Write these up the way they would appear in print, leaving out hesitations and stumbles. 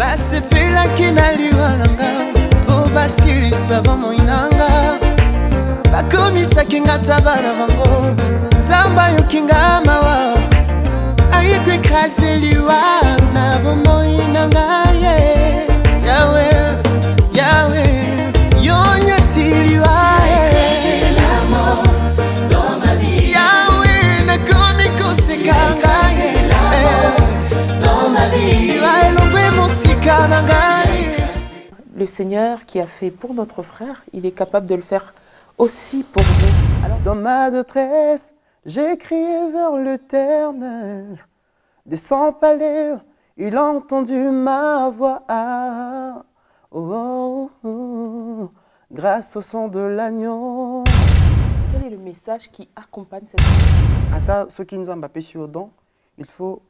basepelaki na liwa nanga mpo basilisa bomoi nanga bakomisaki nga tabana bango nzambe ayoki nga mawa ayiko ekrase liwa na bomoi nanga ye yawe yawe yonyati liwa yawe nakomi kosekanga Le Seigneur qui a fait pour notre frère, il est capable de le faire aussi pour vous. Alors, dans ma détresse, j'ai crié vers l'Éternel. Des 100 palais, il a entendu ma voix. Oh, oh, oh, grâce au sang de l'agneau. Quel est le message qui accompagne cette vie? Ata ceux qui nous ont empêché au don, il faut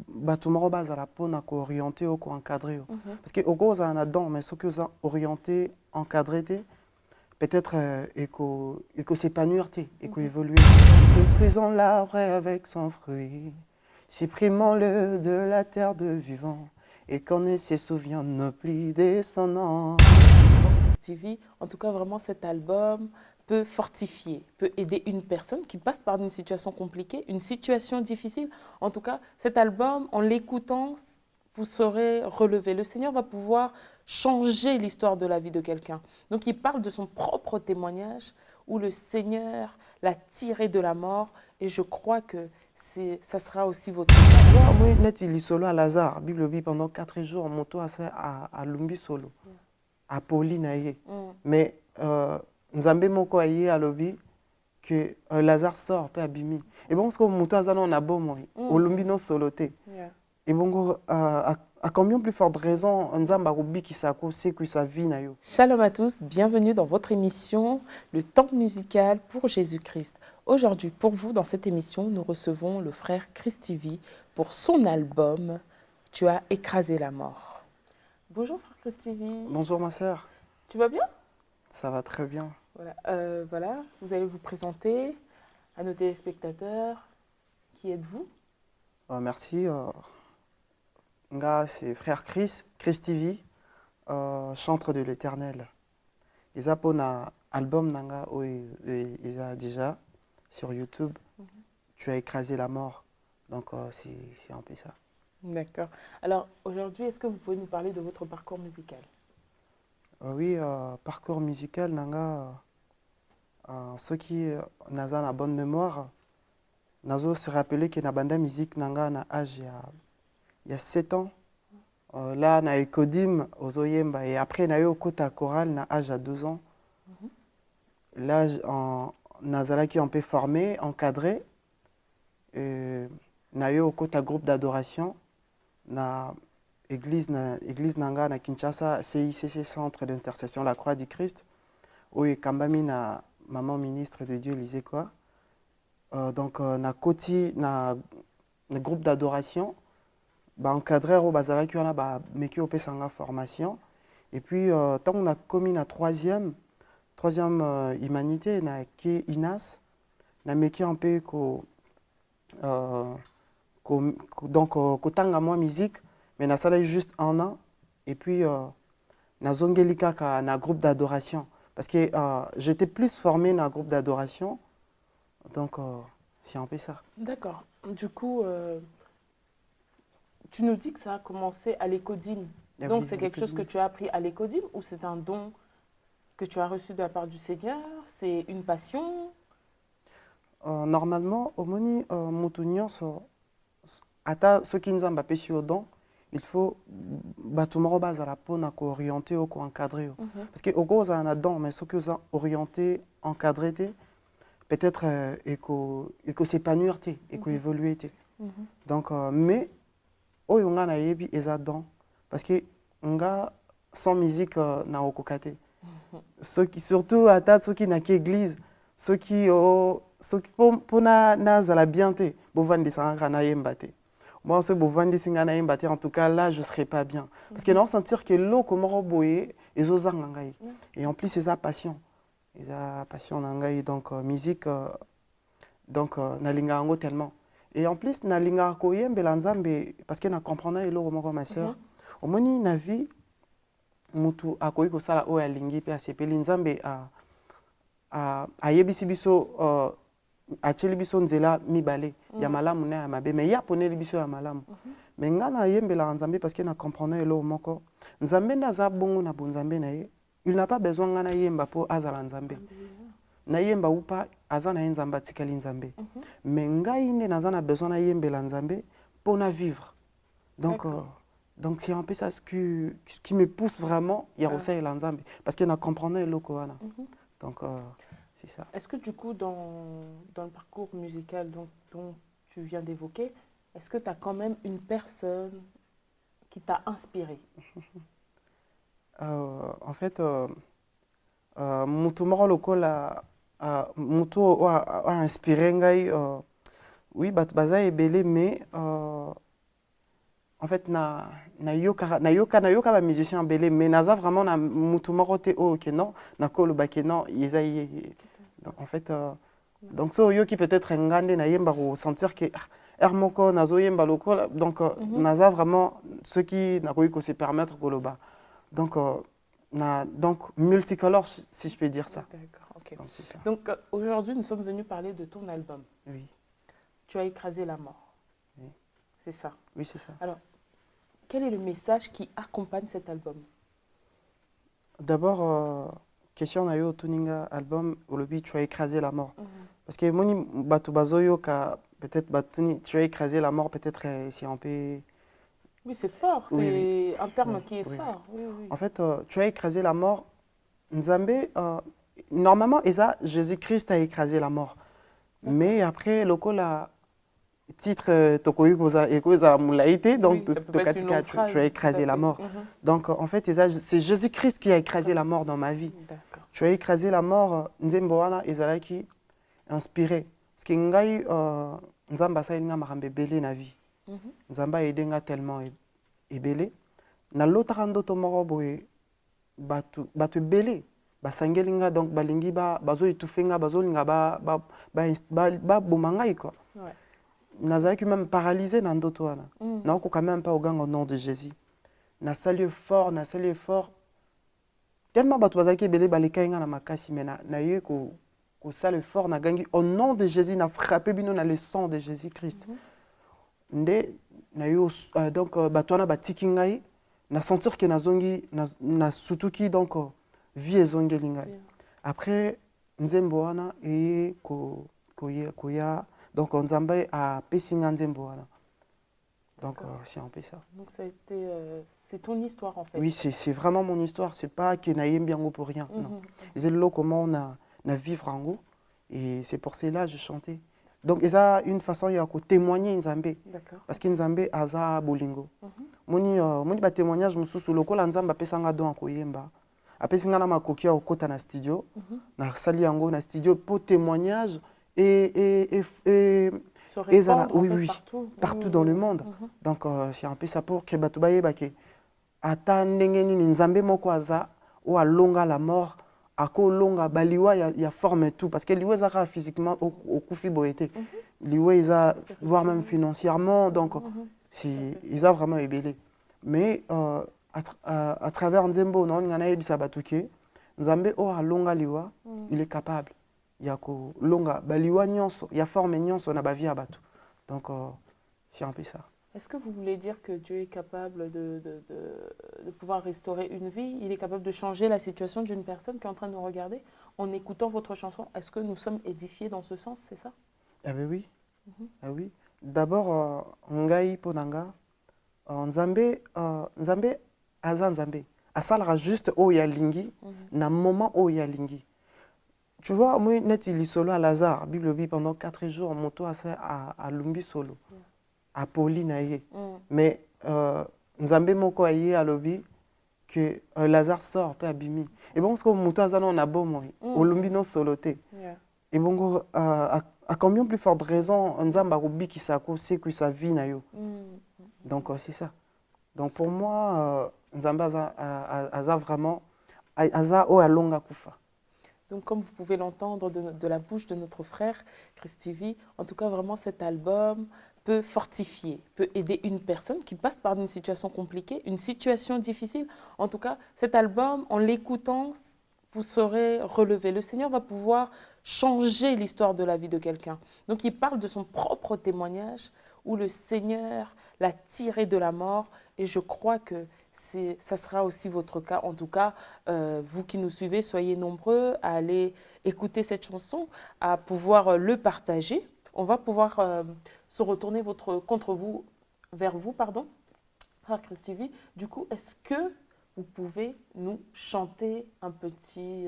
batumaro bazala pona ko orienter ou ko encadrer. Parce que au gros on a don mais ceux qui sont orientés, encadrés, peut-être éco s'épanouir, éco évoluer. Détruisons l'arbre avec son fruit, supprimons-le de la terre de vivant, et qu'on ne se souvienne plus de son nom. Stevie, en tout cas vraiment cet album peut fortifier, peut aider une personne qui passe par une situation compliquée, une situation difficile. En tout cas, cet album, en l'écoutant, vous serez relevé. Le Seigneur va pouvoir changer l'histoire de la vie de quelqu'un. Donc il parle de son propre témoignage où le Seigneur l'a tiré de la mort et je crois que ça sera aussi votre cas. Moi, net il est solo à Lazare, Bible pendant 4 jours, moto à Lumbi solo, à Pauline. Mais Nzambe moko aye alobi que Lazare sort pe abimi. Et bon, parce que moto azana on a beau moi, au Lumbi non soloté. Et bon, à combien plus forte raison Nzamba Rubi qui s'accorde c'est que sa vie na yo. Shalom à tous, bienvenue dans votre émission Le Temple musical pour Jésus-Christ. Aujourd'hui, pour vous, dans cette émission, nous recevons le frère Christivi pour son album Tu as écrasé la mort. Bonjour frère Christivi. Bonjour ma sœur. Tu vas bien? Ça va très bien. Voilà. Voilà, vous allez vous présenter à nos téléspectateurs. Qui êtes-vous? Merci. C'est frère Christivi, chantre de l'Éternel. Ils ont un album nanga où ils ont déjà sur YouTube. Tu as écrasé la mort. Donc c'est un peu ça. D'accord. Alors aujourd'hui, est-ce que vous pouvez nous parler de votre parcours musical? Oui, parcours musical nanga. Ceux qui ont une bonne mémoire, nazo se rappeler que na banda musique nanga na âge il y a 7 ans. Là na ekodim aux oyemba et après na yo kota chorale na âge à 12 ans. Là nazala qui on peut former, encadrer. Na yo kota groupe d'adoration na église nanga na Kinshasa CICC Centre d'intercession la Croix du Christ où kambami na maman ministre de Dieu lisait quoi. Donc na koti na groupe d'adoration ba encadrer au bazala qui on a ba meki opé sanga formation et puis tant on a commis na troisième humanité na ki inas na meki un peu donc kotanga moi musique mais na sala juste 1 an et puis na zongeli kaka na groupe d'adoration parce que j'étais plus formé dans un groupe d'adoration donc c'est un peu ça. D'accord. Du coup tu nous dis que ça a commencé à l'Écodim. Donc c'est quelque chose que tu as appris à l'Écodim ou c'est un don que tu as reçu de la part du Seigneur? C'est une passion? Normalement, au moni moutunion ata ceux qui nous ont empêché au don, il faut batumaro bazala pona ko orienter ou ko encadrer. Parce que au gros on a don mais ceux qui sont orientés, encadrés, peut-être éco s'épanouir, éco évoluer. Donc mais oh on a yebi ezadon parce que on a sans musique na okokate. Ceux qui surtout ata ceux qui na ki église, ceux qui pona na zala bienté, bovandi sanga na yembate. Moi ce bovandi singa na yembate en tout cas là je serais pas bien parce que non sentir que l'eau comme roboyer et ozanga ngai. Et en plus c'est sa passion. Et sa passion ngai donc musique donc na linga ngo tellement. Et en plus na linga ko yembela nzambe parce que na comprendre elo moko ma sœur omoni na vie mutu akoki kosala oyo alingi mpe asepeli nzambe ayebisi biso atieli biso nzela mibale ya malamu na ya mabe me ye aponeli biso ya malamu me nga nayembelaka nzambe parce que na comprendre eloko moko nzambe nde aza bongo na bonzambe na ye il n'a pas besoin nga nayemba mpo azala nzambe nayemba upa aza na ye nzambe atikali nzambe me ngai nde naza na besoin nayembela nzambe mpo na vivre donc c'est un peu ça ce qui me pousse vraiment ya kosalela nzambe parce que na comprendre eloko wana donc c'est ça. Est-ce que du coup, dans le parcours musical dont tu viens d'évoquer, est-ce que tu as quand même une personne qui t'a inspiré? En fait, mutu moko lokola mutu a inspiré ngai oui bato baza ebele mais en fait nayoka ba musicien ebele mais naza vraiment na mutu moko te oyo ke non nakoloba ke non eza ye. En fait, donc so yoki peut-être ngande na yemba ko sentir que moko nazo yemba lokola donc naza vraiment ceux qui na ko se permettre koloba donc donc multicolore si je peux dire ça. D'accord, ok. Donc aujourd'hui nous sommes venus parler de ton album. Oui. Tu as écrasé la mort. Oui. C'est ça. Oui, c'est ça. Alors quel est le message qui accompagne cet album? D'abord question na yo tuninga album olobi tu as écrasé la mort parce que moni bato bazoyo ka peut-être batuni tu as écrasé la mort peut-être c'est un peu oui c'est fort c'est un terme qui est fort oui. En fait tu as écrasé la mort nzambe normalement eza Jésus-Christ a écrasé la mort mais après lokola titre tokoyi koza mulaité donc tokatika tu as écrasé la mort donc en fait c'est Jésus-Christ qui a écrasé la mort dans ma vie. Tu as écrasé la mort nzembo wana ezalaki inspiré parce que ngai nzamba salinga makambe ebele na vie nzamba edenga tellement ebele na lotaka ndoto moko boye bato ebele basangeli nga donc balingi bazoétouffe nga bazolinga baboma ngai quoi. Nazalaki même paralysé na ndoto wana naokoka même pas oganga au nom de Jésus nasali effort tellement bato bazalaki ebele balekai nga na makasi me naye kosala effort nagangi au nom de Jésus na frappé bino na le sang de Jésus-Christ nde nayo donc bato wana batiki ngai na sentir ke nazongi na sutuki donc vie ezongeli ngai après nzembo wana eye koya donc nzambe apesi nga nzembo wana donc c'est un peu ça. Donc ça a été c'est ton histoire en fait. Oui, c'est vraiment mon histoire. C'est pas que naïm yango pour rien. Non. C'est le comment on a vivre en go et c'est pour cela que je chantais. Donc ça une façon il y a que témoigner nzambe. Parce que nzambe aza bolingo. Moni ba témoignage mususu lokola nzamba pesanga don akoyemba. Apesinga na makoki okota na studio. Na sali yango na studio pour témoignage et oui, partout dans le monde. Donc c'est un peu ça pour que bato bayebake ata ndenge nini nzambe moko aza o alonga la mort ako longa baliwa ya forme tout parce que liwa ezaka physiquement au kufi boete liwa eza voire même financièrement donc c'est isa vraiment ebele mais à travers nzembo non ngana yebisa batuke nzambe o alonga liwa il est capable ya ko longa baliwa nyonso ya forme nyonso na bavia bato donc c'est un peu ça. Est-ce que vous voulez dire que Dieu est capable de pouvoir restaurer une vie? Il est capable de changer la situation d'une personne qui est en train de nous regarder en écoutant votre chanson? Est-ce que nous sommes édifiés dans ce sens, c'est ça? Ah ben oui. Ah oui. D'abord, ngai ponanga, nzambe aza nzambe. Asalaka juste oya lingi, na moment oya lingi. Tu vois, moi, net il solo à Lazare, Bible pendant 4 jours, moto à lumbi solo. À Pauline aye. Mais nzambe moko aye alobi que Lazare sort pe abimi. Et bon parce que moto azana on a beau moi, olumbi no soloté. Et bon à combien plus forte raison nzamba robi qui sako c'est que sa vie na yo. Donc c'est ça. Donc pour moi nzamba aza vraiment aza o alonga kufa. Donc comme vous pouvez l'entendre de la bouche de notre frère Chris TV, en tout cas vraiment cet album peut fortifier, peut aider une personne qui passe par une situation compliquée, une situation difficile. En tout cas, cet album, en l'écoutant, vous serez relevé. Le Seigneur va pouvoir changer l'histoire de la vie de quelqu'un. Donc, il parle de son propre témoignage où le Seigneur l'a tiré de la mort. Et je crois que ça sera aussi votre cas. En tout cas, vous qui nous suivez, soyez nombreux à aller écouter cette chanson, à pouvoir le partager. On va pouvoir se retourner vers vous, Frère Christivie. Du coup, est-ce que vous pouvez nous chanter un petit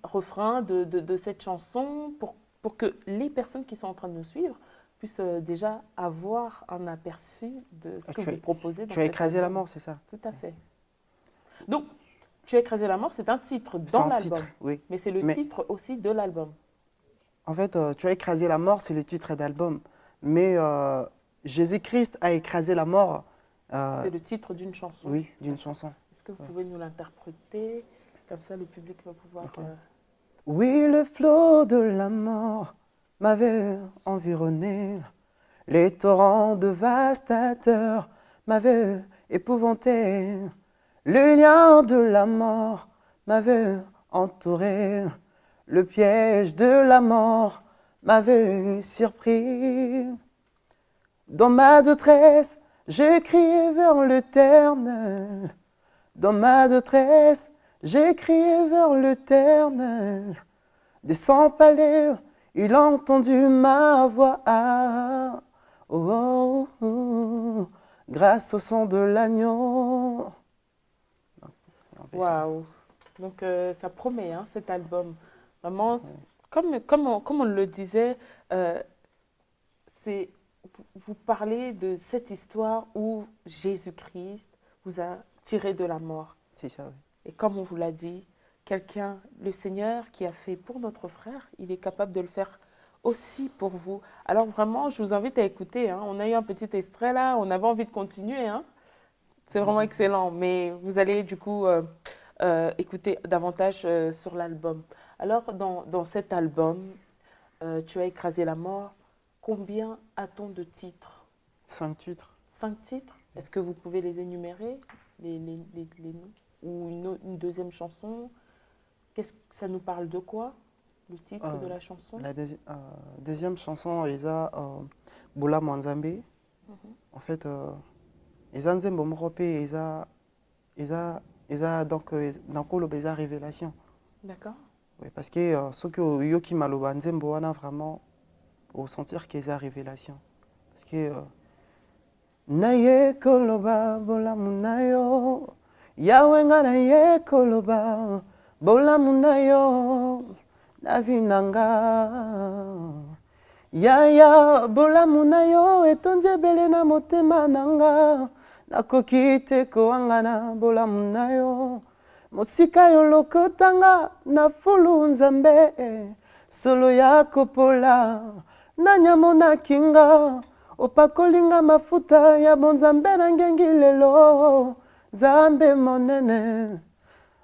refrain de cette chanson pour que les personnes qui sont en train de nous suivre puissent déjà avoir un aperçu de ce que vous proposez. Tu as écrasé la mort, c'est ça? Tout à fait. Donc, Tu as écrasé la mort, c'est un titre dans l'album. Oui. Mais c'est le titre aussi de l'album. En fait, Tu as écrasé la mort, c'est le titre d'album. Mais Jésus-Christ a écrasé la mort. C'est le titre d'une chanson. Oui, d'une chanson. Est-ce que vous pouvez nous l'interpréter? Comme ça, le public va pouvoir... Okay. Oui, le flot de la mort m'avait environné. Les torrents dévastateurs m'avaient épouvanté. Le lien de la mort m'avait entouré. Le piège de la mort m'avait surpris. Dans ma détresse, j'ai crié vers l'Éternel. Dans ma détresse, j'ai crié vers l'Éternel. Des 100 palais, il a entendu ma voix. Oh, oh, oh, grâce au sang de l'agneau. Waouh! Donc ça promet, hein, cet album. Vraiment, comme on le disait, vous parlez de cette histoire où Jésus-Christ vous a tiré de la mort. C'est ça, oui. Et comme on vous l'a dit, le Seigneur qui a fait pour notre frère, il est capable de le faire aussi pour vous. Alors vraiment, je vous invite à écouter. Hein. On a eu un petit extrait là, on avait envie de continuer. Hein. C'est vraiment excellent, mais vous allez du coup écouter davantage sur l'album. Alors, dans cet album, Tu as écrasé la mort, combien a-t-on de titres? 5 titres. 5 titres? Est-ce que vous pouvez les énumérer, les ou une deuxième chanson? Ça nous parle de quoi, le titre de la chanson? La deuxième chanson, Eza Bola Mwanzambe. En fait, Eza Nzembo Morope, Eza donc dans le Eza révélation. D'accord. Oui, parce que ce que Yoki Maloba Nzembo wana vraiment au sentir qu'il y a révélation. Parce que Naye Koloba Bola Munayo Yahweh Naye Koloba Bola Munayo Navinanga Yaya Bola Munayo etonze bele na motema nanga nakoki te koangana Bola Munayo Mosika yo lokotanga na fulu nzambe solo ya kopola na nyamona kinga opakolinga mafuta ya bonzambe na ngengi lelo Zambe monene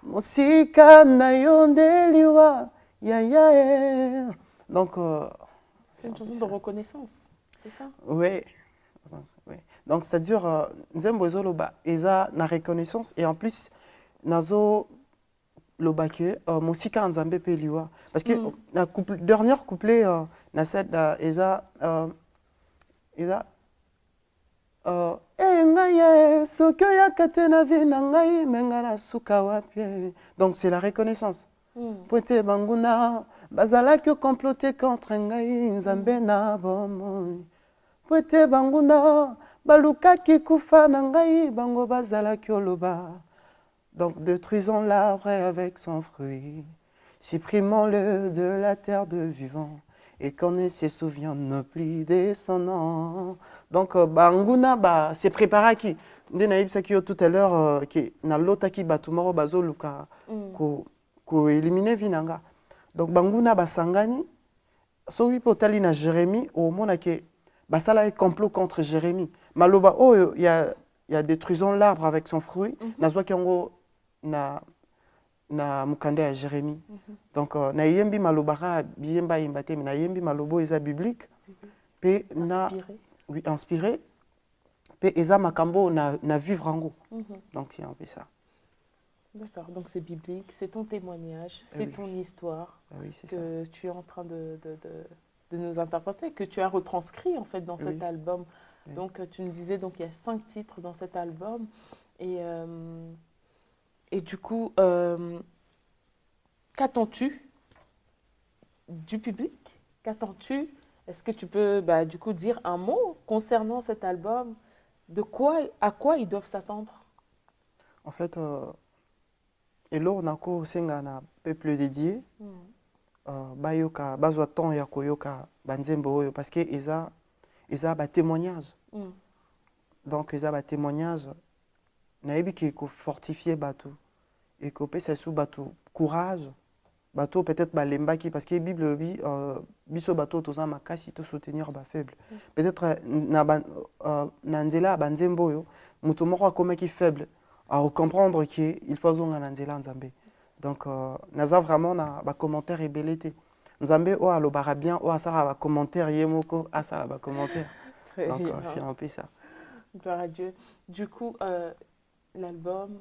Mosika na yo ndeliwa ya. Donc c'est une chanson de reconnaissance, c'est ça? Oui. Oui. Donc ça dure Nzembo ezoloba eza na reconnaissance et en plus nazo lobake Mosika nzambe pe liwa parce que na dernier couplet na cette eza ngai soki oyaka te na vi na ngai menga na suka wapi. Donc c'est la reconnaissance. Po ete banguna bazalaki comploter contre ngai nzambe na bomoi. Po ete banguna balukaki kufa na ngai bango bazalaki oloba. Donc détruisons l'arbre avec son fruit, supprimons-le de la terre de vivant, et qu'on ne se souvienne plus de son nom. Donc banguna c'est préparé qui ndena ibisaki tout à l'heure qui na lotaki batumoro bazoluka ko éliminer vinanga. Donc banguna sangani soki potali na Jérémie au mona ke basala un complot contre Jérémie. Maloba il y a détruisons l'arbre avec son fruit. Nazwa ki yango na na mukanda ya Jérémie. Donc na yembi malobara biyemba yimbate mais na yembi malobo eza biblique. Pe na Inspiré. oui inspiré. Pe eza makambo na vivre ango. Donc c'est un peu ça. D'accord, donc c'est biblique, c'est ton témoignage, c'est oui. ton histoire Oui, c'est que tu es en train de nous interpréter, que tu as retranscrit en fait dans Oui. cet album. Oui. Donc tu nous disais, donc il y a 5 titres dans cet album. Et du coup, qu'attends-tu du public? Qu'attends-tu? Est-ce que tu peux du coup dire un mot concernant cet album? À quoi ils doivent s'attendre? En fait, eloko nako senga na peuple dédié, bayoka bazwa temps ya koyoka banzembo oyo parce que eza ba témoignage. Donc eza ba témoignage nayebi ki ko fortifier bato et ko pesa sous bato courage bato peut-être balembaki parce que Bible bi biso bato toza makasi to soutenir ba faible. Peut-être na nzela banzembo oyo muto moko akomaki faible à comprendre qu'il faut zonga na nzela nzambe. Donc naza vraiment na ba commentaire ébélé. Nzambe o alobara bien o asala ba commentaire yemoko asala ba commentaire. Très Donc bien. c'est un peu ça. Gloire à Dieu. Du coup, l'album,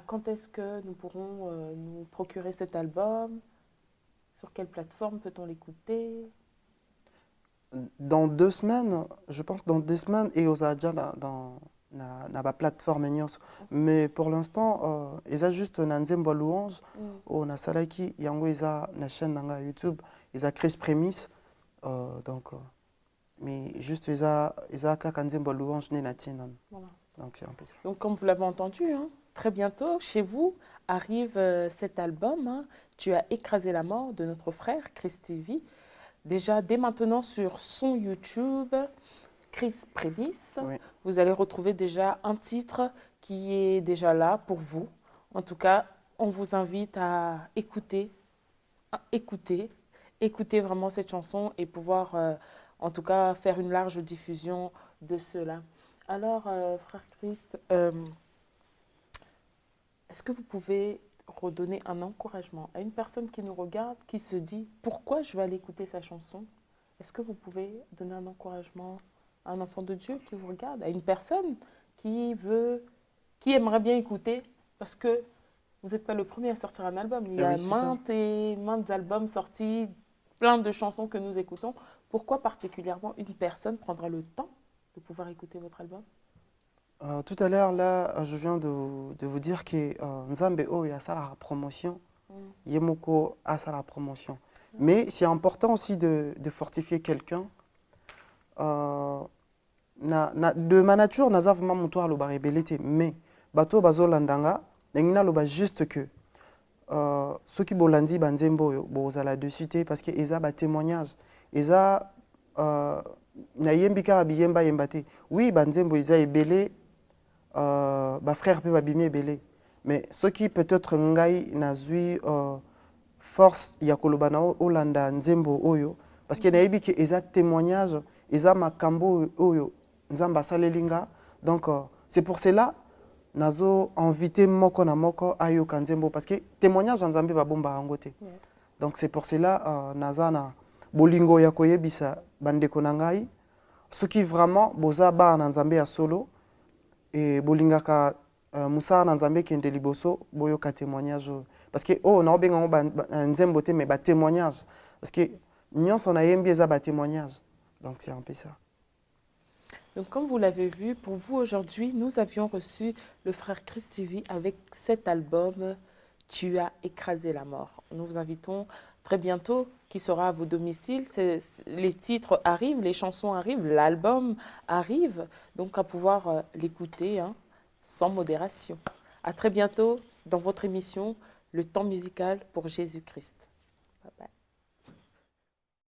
quand est-ce que nous pourrons nous procurer cet album? Sur quelle plateforme peut-on l'écouter? Dans 2 semaines, je pense dans 2 semaines et aux adja dans la plateforme nyonso. Mais pour l'instant, ils ont juste na nzembo louange on a salaki yango isa na chaîne nanga YouTube, ils a Chris Prémisse donc mais juste ils a kaka nzembo louange ne na tiena. Voilà. Donc c'est un peu ça. Donc comme vous l'avez entendu, hein, très bientôt chez vous arrive cet album, hein, Tu as écrasé la mort de notre frère Chris TV. Déjà dès maintenant sur son YouTube, Chris Prémisse, Oui. vous allez retrouver déjà un titre qui est déjà là pour vous. En tout cas, on vous invite à écouter vraiment cette chanson et pouvoir en tout cas faire une large diffusion de cela. Alors, frère Christ, est-ce que vous pouvez redonner un encouragement à une personne qui nous regarde, qui se dit « Pourquoi je vais aller écouter sa chanson ?» Est-ce que vous pouvez donner un encouragement à un enfant de Dieu qui vous regarde, à une personne qui aimerait bien écouter, parce que vous n'êtes pas le premier à sortir un album. Il y a maintes albums sortis, plein de chansons que nous écoutons. Pourquoi particulièrement une personne prendra le temps de pouvoir écouter votre album? Tout à l'heure, là, je viens de vous dire que Nzambe Oyo a la promotion, Yemoko a la promotion. Mais c'est important aussi de fortifier quelqu'un. De ma nature, naza vraiment mutoa loba rebelete, mais bato bazo landanga, nengina loba juste que soki bolandi banzembo yo bozala dessus te parce que eza ba témoignage, eza na yembika biyemba yembate. Oui, banzembo eza ebele, ba frère pe babimi ebele, mais soki peut-être ngai nazui force ya koloba na olanda nzembo oyo parce que nayebi ke eza témoignage, eza makambo oyo nzamba salelinga. Donc c'est pour cela nazo invité moko na moko ayo kanzembo parce que témoignage nzambe ba bomba angote. Donc c'est pour cela nazana bolingo ya koyebisa bandeko na ngai soki vraiment boza ba na nzambe ya solo et bolingaka musa na nzambe kende liboso boyoka témoignage parce que na benga nzembo te mais ba témoignage parce que nyonso na yembi eza ba témoignage. Donc c'est un peu ça. Donc, comme vous l'avez vu, pour vous aujourd'hui, nous avions reçu le frère Chris TV avec cet album « Tu as écrasé la mort ». Nous vous invitons très bientôt, qui sera à vos domiciles. Les titres arrivent, les chansons arrivent, l'album arrive, donc à pouvoir l'écouter sans modération. À très bientôt dans votre émission « Le temps musical pour Jésus-Christ ». Bye bye.